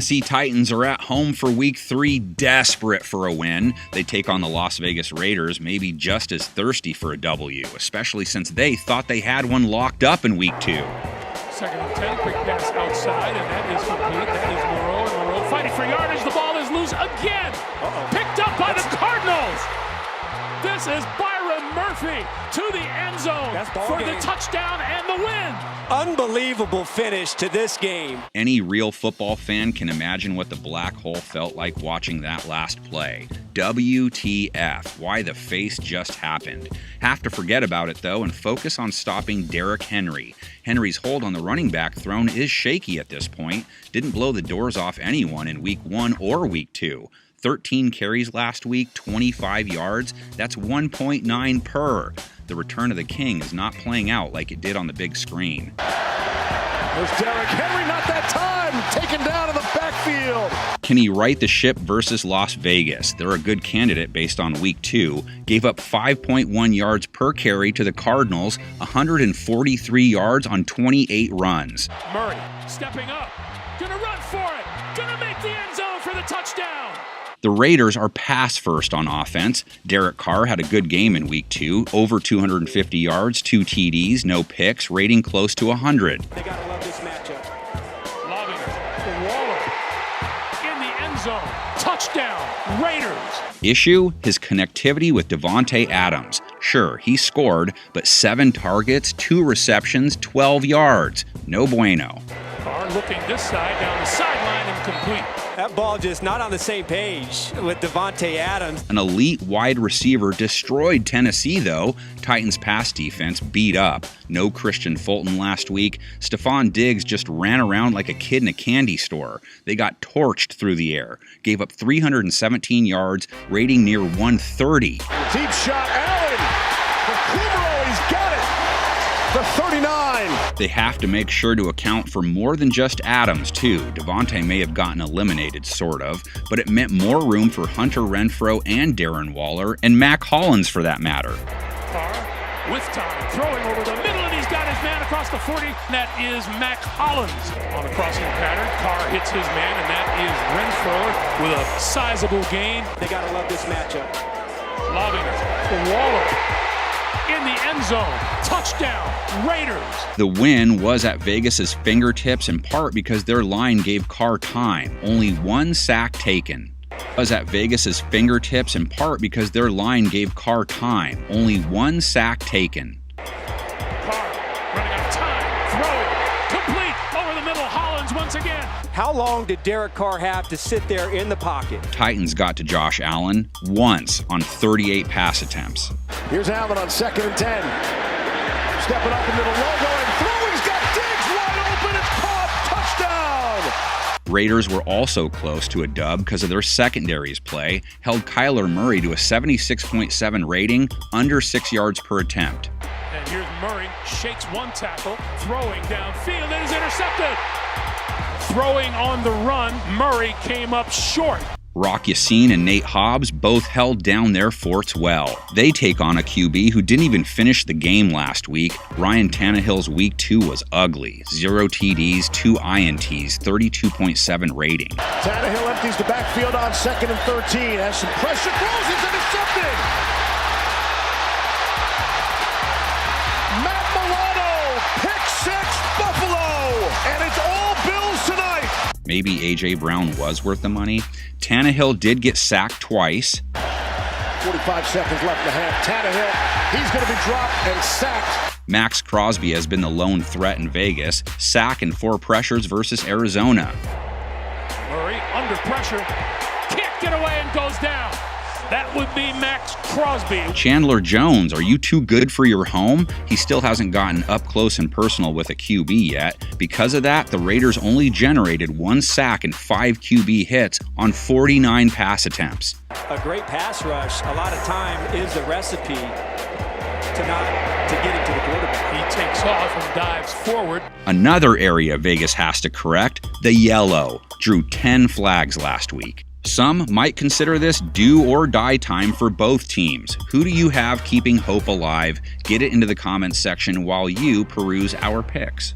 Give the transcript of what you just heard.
Tennessee Titans are at home for Week 3, desperate for a win. They take on the Las Vegas Raiders, maybe just as thirsty for a W, especially since they thought they had one locked up in Week 2. Second and 10, quick pass outside, and that is complete. That is Moreau, and Moreau fighting for yardage. The ball is loose again. Picked up by the Cardinals. This is Byron Murphy to the end zone for the touchdown and the win. Unbelievable finish to this game. Any real football fan can imagine what the black hole felt like watching that last play. WTF, why the face just happened. Have to forget about it though and focus on stopping Derrick Henry. Henry's hold on the running back throne is shaky at this point. Didn't blow the doors off anyone in Week 1 or Week 2. 13 carries last week, 25 yards. That's 1.9 per. The return of the king is not playing out like it did on the big screen. There's Derrick Henry, not that time, taken down in the backfield. Can he right the ship versus Las Vegas? They're a good candidate based on Week 2. Gave up 5.1 yards per carry to the Cardinals, 143 yards on 28 runs. Murray stepping up, gonna run for it, gonna make the end zone for the touchdown. The Raiders are pass first on offense. Derek Carr had a good game in Week 2, over 250 yards, 2 TDs, no picks, rating close to 100. They gotta love this matchup. Lobbing to Waller in the end zone. Touchdown, Raiders. Issue? His connectivity with Davante Adams. Sure, he scored, but 7 targets, 2 receptions, 12 yards. No bueno. Carr looking this side, down the sideline, and complete. That ball just not on the same page with Davante Adams. An elite wide receiver destroyed Tennessee, though. Titans' pass defense beat up. No Christian Fulton last week. Stephon Diggs just ran around like a kid in a candy store. They got torched through the air. Gave up 317 yards, rating near 130. Deep shot, Allen. The Cleveland, he's got it. The 39. They have to make sure to account for more than just Adams, too. Davante may have gotten eliminated, sort of, but it meant more room for Hunter Renfrow and Darren Waller, and Mac Hollins for that matter. Carr with time, throwing over the middle, and he's got his man across the 40. That is Mac Hollins on a crossing pattern. Carr hits his man, and that is Renfrow with a sizable gain. They gotta love this matchup. Lobbing it to Waller in the end zone. Touchdown, Raiders. The win was at Vegas's fingertips in part because their line gave Carr time. Only 1 sack taken. Was at Vegas's fingertips in part because their line gave Carr time. Only 1 sack taken. Carr running out of time, throwing, complete, over the middle, Hollins once again. How long did Derek Carr have to sit there in the pocket? Titans got to Josh Allen once on 38 pass attempts. Here's Allen on 2nd and 10. Stepping up into the logo and throwing. He's got Diggs wide open. It's caught. Touchdown. Raiders were also close to a dub because of their secondaries play, held Kyler Murray to a 76.7 rating, under 6 yards per attempt. And here's Murray, shakes one tackle, throwing downfield, it is intercepted. Throwing on the run, Murray came up short. Rock Ya-Sin and Nate Hobbs both held down their forts well. They take on a QB who didn't even finish the game last week. Ryan Tannehill's Week 2 was ugly. 0 TDs, 2 INTs, 32.7 rating. Tannehill empties the backfield on 2nd and 13. Has some pressure, throws, he's intercepted. Matt Milano, pick 6, Buffalo, and it's all Bills tonight. Maybe A.J. Brown was worth the money. Tannehill did get sacked twice. 45 seconds left in the half. Tannehill, he's going to be dropped and sacked. Max Crosby has been the lone threat in Vegas. Sack and 4 pressures versus Arizona. Murray under pressure, can't get away and goes down. That would be Max Crosby. Chandler Jones, are you too good for your home? He still hasn't gotten up close and personal with a QB yet. Because of that, the Raiders only generated 1 sack and 5 QB hits on 49 pass attempts. A great pass rush, a lot of time is the recipe to getting to the quarterback. He takes off and dives forward. Another area Vegas has to correct, the yellow. Drew 10 flags last week. Some might consider this do or die time for both teams. Who do you have keeping hope alive? Get it into the comments section while you peruse our picks.